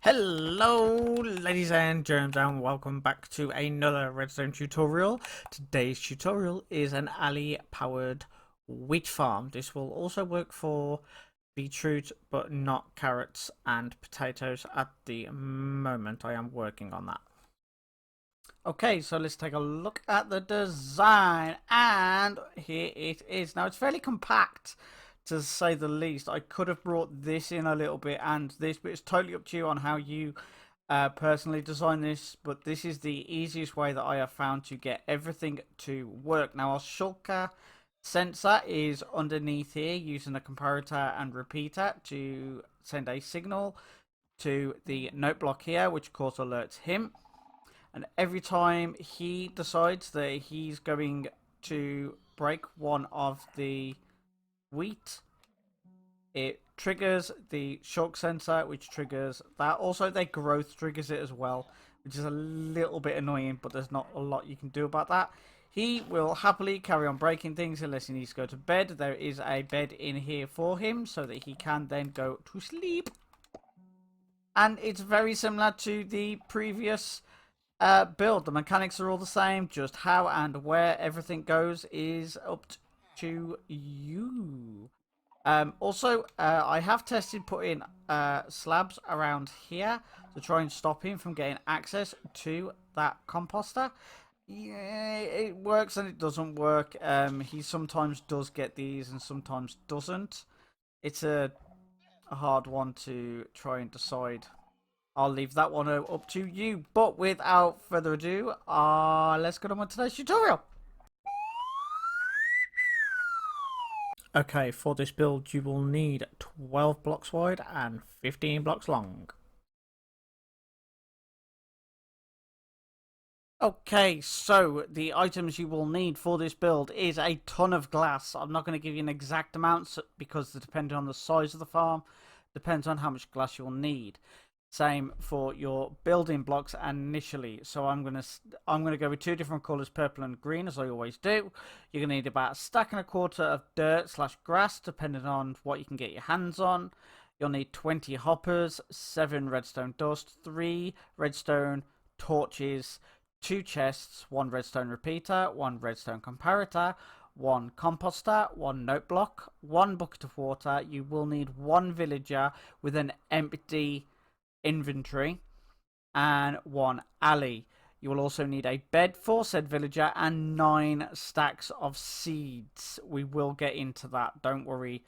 Hello ladies and germs, and welcome back to another Redstone tutorial. Today's tutorial is an Allay powered wheat farm. This will also work for beetroot but not carrots and potatoes at the moment. I am working on that. Okay, so let's take a look at the design, and here it is. Now it's fairly compact, to say the least. I could have brought this in a little bit and this, but it's totally up to you on how you personally design this. But this is the easiest way that I have found to get everything to work. Now our shulker sensor is underneath here, using a comparator and repeater to send a signal to the note block here, which of course alerts him. And every time he decides that he's going to break one of the wheat, it triggers the shock sensor, which triggers that. Also, their growth triggers it as well, which is a little bit annoying, but there's not a lot you can do about that. He will happily carry on breaking things unless he needs to go to bed. There is a bed in here for him so that he can then go to sleep. And it's very similar to the previous build. The mechanics are all the same, just how and where everything goes is up to you. Also, I have tested putting slabs around here to try and stop him from getting access to that composter. Yeah, it works and it doesn't work. He sometimes does get these and sometimes doesn't. It's a hard one to try and decide. I'll leave that one up to you. But without further ado, let's get on with today's tutorial. Okay, for this build you will need 12 blocks wide and 15 blocks long. Okay, so the items you will need for this build is a ton of glass. I'm not going to give you an exact amount because depending on the size of the farm, depends on how much glass you'll need. Same for your building blocks initially. So I'm gonna go with two different colours, purple and green, as I always do. You're gonna need about a stack and a quarter of dirt / grass, depending on what you can get your hands on. You'll need 20 hoppers, 7 redstone dust, 3 redstone torches, 2 chests, 1 redstone repeater, 1 redstone comparator, 1 composter, 1 note block, 1 bucket of water. You will need 1 villager with an empty inventory, and 1 alley. You will also need a bed for said villager and 9 stacks of seeds. We will get into that, don't worry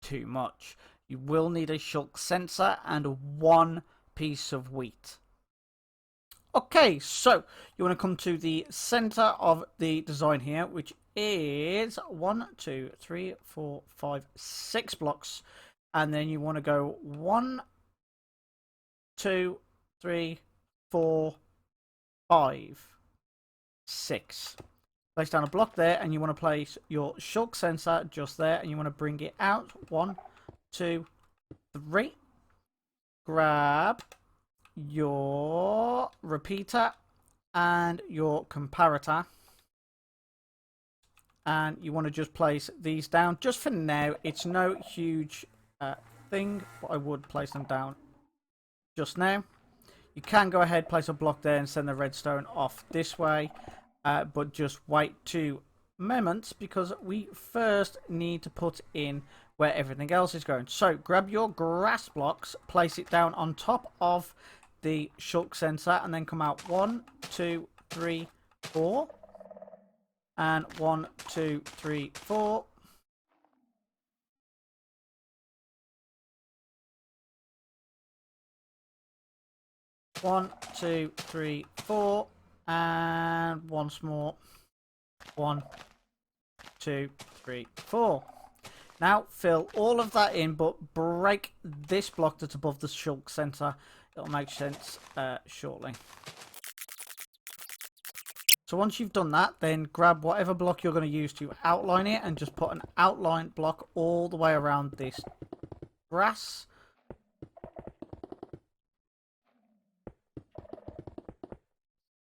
too much. You will need a shulk sensor and 1 piece of wheat. Okay, so you want to come to the center of the design here, which is 1, 2, 3, 4, 5, 6 blocks, and then you want to go 1, 2, 3, 4, 5, 6. Place down a block there, and you want to place your shulk sensor just there, and you want to bring it out. 1, 2, 3. Grab your repeater and your comparator, and you want to just place these down just for now. It's no huge thing, but I would place them down just now. You can go ahead, place a block there and send the redstone off this way, but just wait 2 moments because we first need to put in where everything else is going. So grab your grass blocks, place it down on top of the shulk sensor, and then come out 1, 2, 3, 4, and 1, 2, 3, 4. 1, 2, 3, 4, and once more. 1, 2, 3, 4. Now fill all of that in, but break this block that's above the shulk sensor. It'll make sense shortly. So once you've done that, then grab whatever block you're going to use to outline it and just put an outline block all the way around this grass.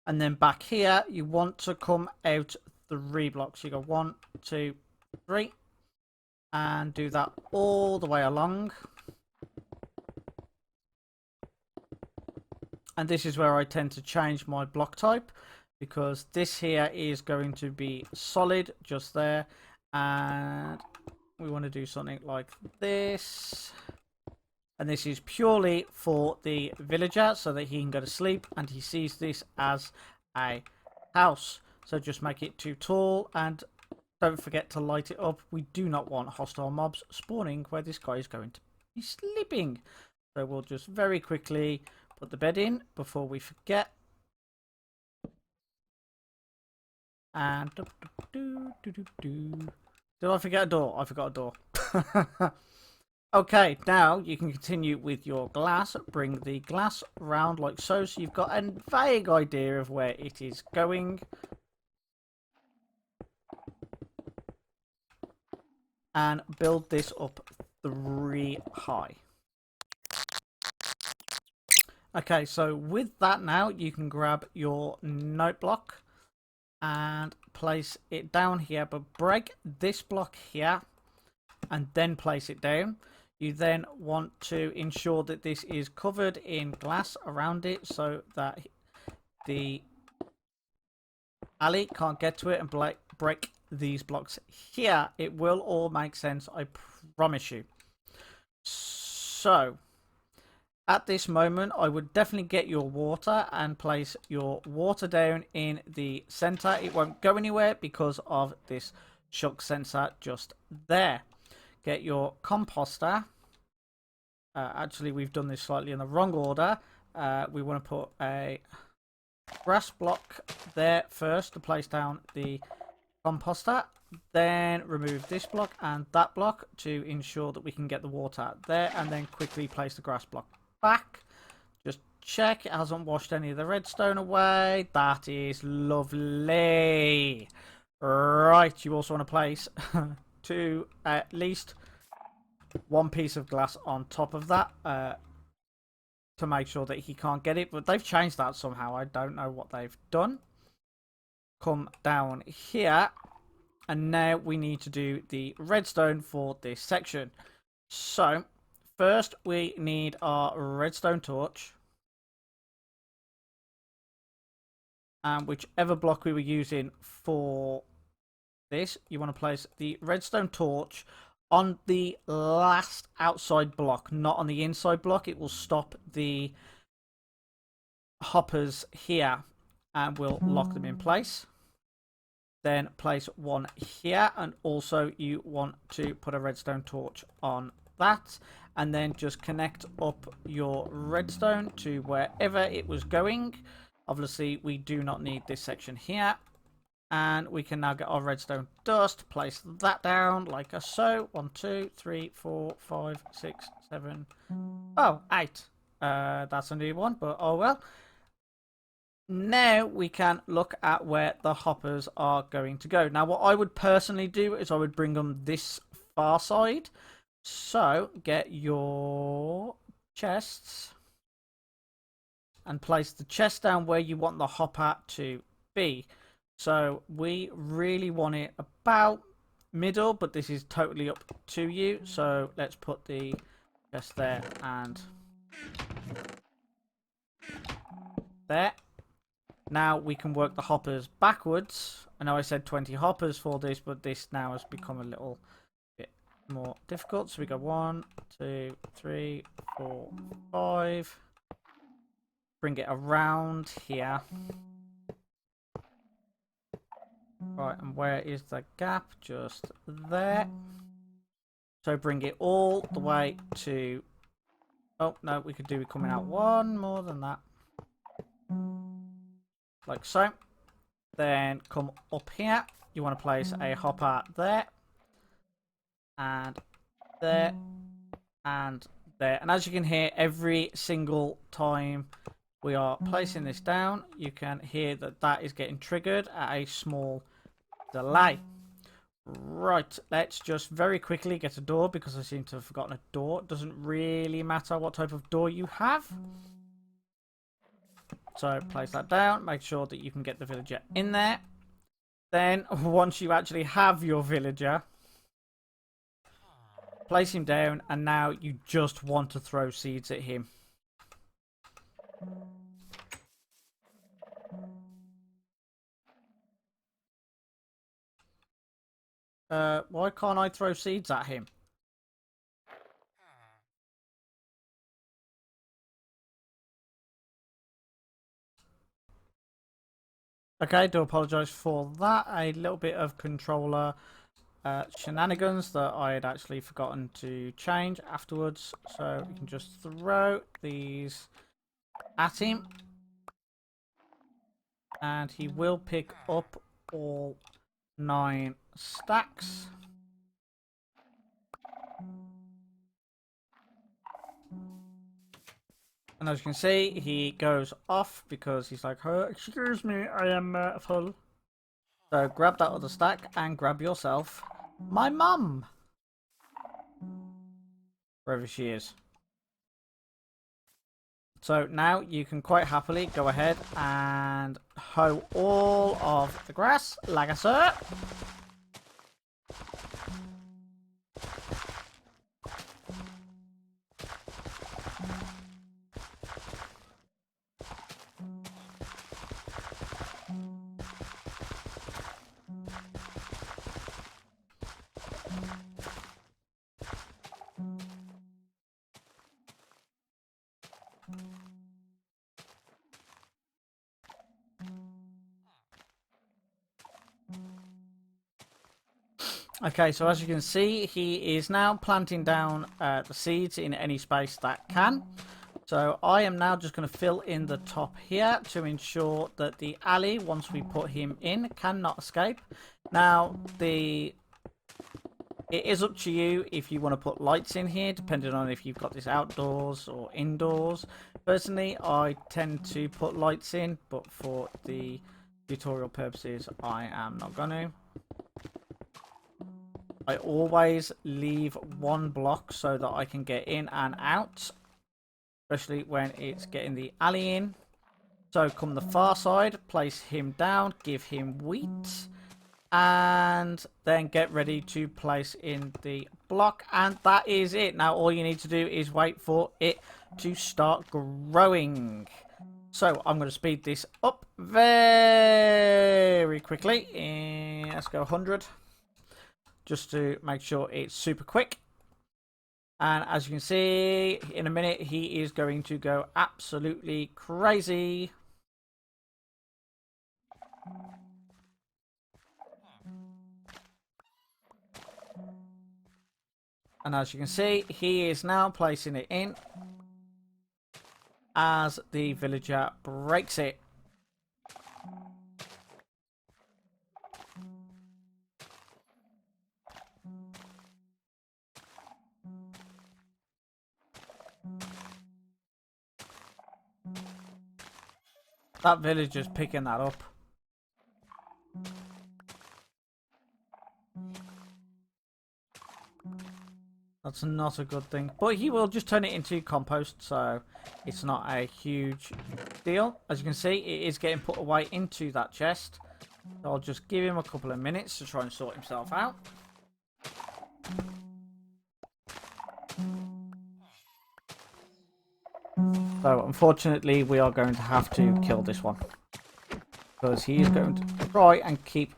And then back here, you want to come out 3 blocks. You go 1, 2, 3. And do that all the way along. And this is where I tend to change my block type, because this here is going to be solid just there, and we want to do something like this. And this is purely for the villager so that he can go to sleep and he sees this as a house. So just make it too tall and don't forget to light it up. We do not want hostile mobs spawning where this guy is going to be sleeping. So we'll just very quickly put the bed in before we forget. And did I forget a door? I forgot a door. Okay, now you can continue with your glass. Bring the glass round like so, so you've got a vague idea of where it is going. And build this up 3 high. Okay, so with that now, you can grab your note block and place it down here, but break this block here and then place it down. You then want to ensure that this is covered in glass around it so that the Allay can't get to it and break these blocks here. It will all make sense, I promise you. So at this moment, I would definitely get your water and place your water down in the center. It won't go anywhere because of this shock sensor just there. Get your composter. Actually, we've done this slightly in the wrong order. We want to put a grass block there first to place down the composter. Then remove this block and that block to ensure that we can get the water there. And then quickly place the grass block back. Just check it hasn't washed any of the redstone away. That is lovely. Right, you also want to place to at least 1 piece of glass on top of that to make sure that he can't get it, but they've changed that somehow. I don't know what they've done. Come down here, and now we need to do the redstone for this section. So first we need our redstone torch, and whichever block we were using for this, you want to place the redstone torch on the last outside block, not on the inside block. It will stop the hoppers here and we'll lock them in place. Then place one here, and also you want to put a redstone torch on that, and then just connect up your redstone to wherever it was going. Obviously we do not need this section here. And we can now get our redstone dust, place that down like so. 1, 2, 3, 4, 5, 6, 7. Oh, 8. That's a new one, but oh well. Now we can look at where the hoppers are going to go. Now what I would personally do is I would bring them this far side. So get your chests and place the chest down where you want the hopper to be. So we really want it about middle, but this is totally up to you. So let's put the chest there and there. Now we can work the hoppers backwards. I know I said 20 hoppers for this, but this now has become a little bit more difficult. So we go 1, 2, 3, 4, 5. Bring it around here. Right, and where is the gap? Just there. So bring it all the way to... Oh, no, we could do it coming out one more than that. Like so. Then come up here. You want to place a hopper there. And there. And there. And as you can hear, every single time we are placing this down, you can hear that that is getting triggered at a small delay. Right, let's just very quickly get a door, because I seem to have forgotten a door. It doesn't really matter what type of door you have. So place that down, make sure that you can get the villager in there. Then once you actually have your villager, place him down, and now you just want to throw seeds at him. Why can't I throw seeds at him? Okay, I do apologise for that. A little bit of controller shenanigans that I had actually forgotten to change afterwards. So we can just throw these at him. And he will pick up all 9 stacks. And as you can see, he goes off because he's like, oh, excuse me, I am full. So grab that other stack and grab yourself my mum. Wherever she is. So now you can quite happily go ahead and hoe all of the grass, like I said. Okay, so as you can see, he is now planting down the seeds in any space that can. So I am now just going to fill in the top here to ensure that the alley, once we put him in, cannot escape. Now, it is up to you if you want to put lights in here, depending on if you've got this outdoors or indoors. Personally, I tend to put lights in, but for the tutorial purposes, I am not going to. I always leave one block so that I can get in and out, especially when it's getting the alley in. So come the far side, place him down, give him wheat, and then get ready to place in the block, and that is it. Now all you need to do is wait for it to start growing. So I'm going to speed this up very quickly. Let's go 100. Just to make sure it's super quick. And as you can see, in a minute, he is going to go absolutely crazy. And as you can see, he is now placing it in as the villager breaks it. That villager's picking that up. That's not a good thing. But he will just turn it into compost, so it's not a huge deal. As you can see, it is getting put away into that chest. So I'll just give him a couple of minutes to try and sort himself out. So unfortunately, we are going to have to kill this one. Because he is going to try and keep...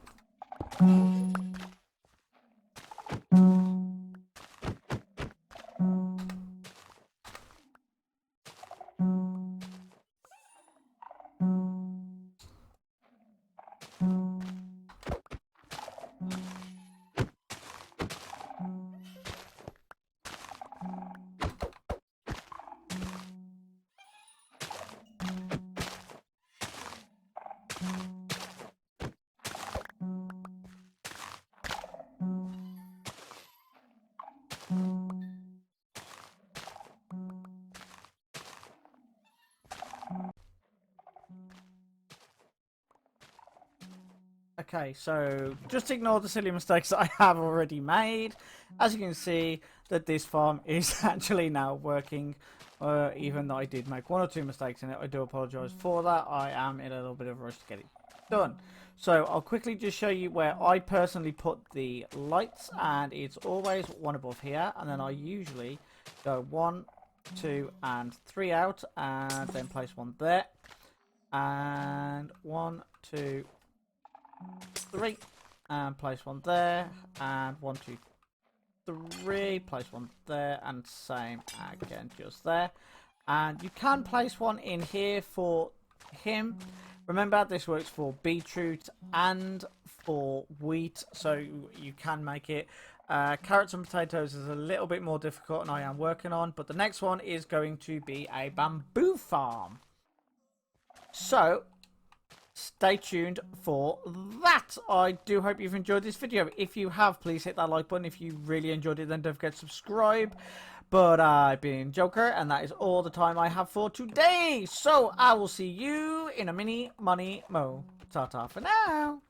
Okay, so just ignore the silly mistakes that I have already made. As you can see, that this farm is actually now working. Even though I did make 1 or 2 mistakes in it, I do apologise for that. I am in a little bit of a rush to get it done. So I'll quickly just show you where I personally put the lights, and it's always one above here, and then I usually go 1, 2 and 3 out, and then place one there, and 1, 2, 3, and place one there, and 1, 2, 3, place one there, and same again just there. And you can place one in here for him. Remember, this works for beetroot and for wheat, so you can make it. Carrots and potatoes is a little bit more difficult, and I am working on, but the next one is going to be a bamboo farm. So stay tuned for that. I do hope you've enjoyed this video. If you have, please hit that like button. If you really enjoyed it, then don't forget to subscribe. But I've been Joker, and that is all the time I have for today. So I will see you in a mini money mo. Ta-ta for now.